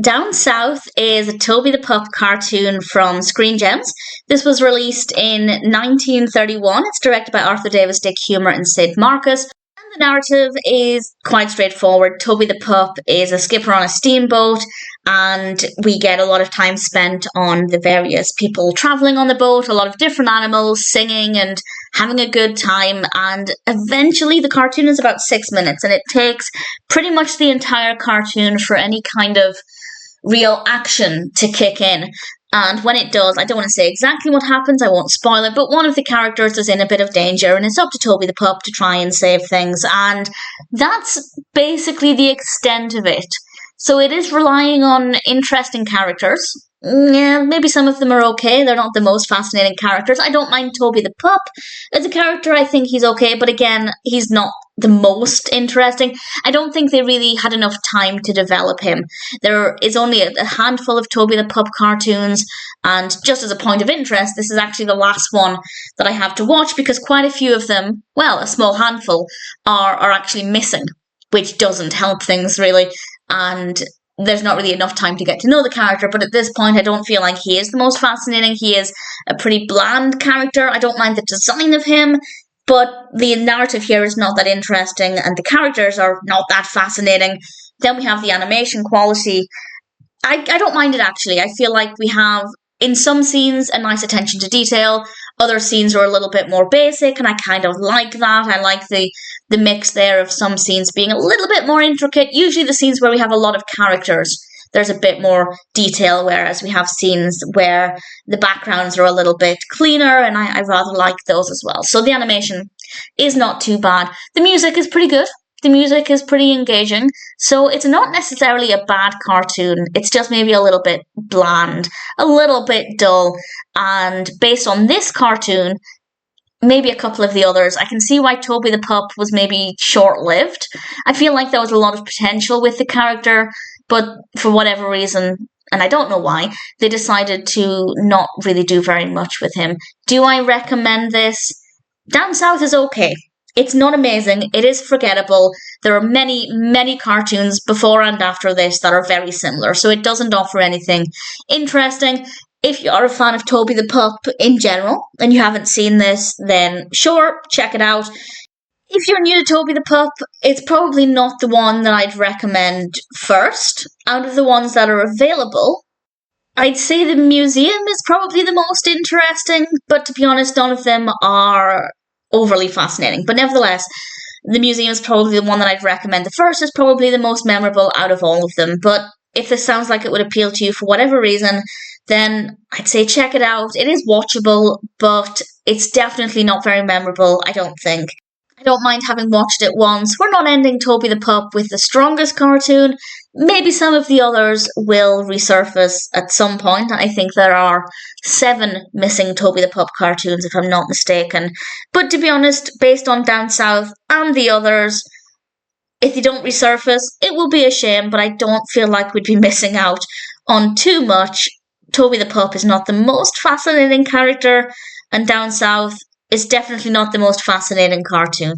Down South is a Toby the Pup cartoon from Screen Gems. This was released in 1931. It's directed by Arthur Davis, Dick Huemer, and Sid Marcus. And the narrative is quite straightforward. Toby the Pup is a skipper on a steamboat, and we get a lot of time spent on the various people traveling on the boat, a lot of different animals singing and having a good time. And eventually, the cartoon is about 6 minutes, and it takes pretty much the entire cartoon for any kind of real action to kick in. And when it does, I don't want to say exactly what happens, I won't spoil it, but one of the characters is in a bit of danger, and it's up to Toby the Pup to try and save things. And that's basically the extent of it. So it is relying on interesting characters. Yeah, maybe some of them are okay. They're not the most fascinating characters. I don't mind Toby the Pup as a character. I think he's okay, but again, he's not the most interesting. I don't think they really had enough time to develop him. There is only a handful of Toby the Pup cartoons, and just as a point of interest, this is actually the last one that I have to watch because quite a few of them, well, a small handful, are actually missing, which doesn't help things really. And there's not really enough time to get to know the character, but at this point I don't feel like he is the most fascinating. He is a pretty bland character. I don't mind the design of him, but the narrative here is not that interesting, and the characters are not that fascinating. Then we have the animation quality. I don't mind it actually. I feel like we have, in some scenes, a nice attention to detail. Other scenes are a little bit more basic, and I kind of like that. I like the mix there of some scenes being a little bit more intricate. Usually the scenes where we have a lot of characters, there's a bit more detail, whereas we have scenes where the backgrounds are a little bit cleaner, and I rather like those as well. So the animation is not too bad. The music is pretty good. The music is pretty engaging. So it's not necessarily a bad cartoon. It's just maybe a little bit bland, a little bit dull. And based on this cartoon, maybe a couple of the others, I can see why Toby the Pup was maybe short-lived. I feel like there was a lot of potential with the character, but for whatever reason, and I don't know why, they decided to not really do very much with him. Do I recommend this? Down South is okay. It's not amazing. It is forgettable. There are many, many cartoons before and after this that are very similar, so it doesn't offer anything interesting. If you are a fan of Toby the Pup in general, and you haven't seen this, then sure, check it out. If you're new to Toby the Pup, it's probably not the one that I'd recommend first. Out of the ones that are available, I'd say the museum is probably the most interesting, but to be honest, none of them are overly fascinating. But nevertheless, the museum is probably the one that I'd recommend. The first is probably the most memorable out of all of them. But if this sounds like it would appeal to you for whatever reason, then I'd say check it out. It is watchable, but it's definitely not very memorable, I don't think. I don't mind having watched it once. We're not ending Toby the Pup with the strongest cartoon. Maybe some of the others will resurface at some point. I think there are 7 missing Toby the Pup cartoons, if I'm not mistaken. But to be honest, based on Down South and the others, if they don't resurface, it will be a shame, but I don't feel like we'd be missing out on too much. Toby the Pup is not the most fascinating character, and Down South is definitely not the most fascinating cartoon.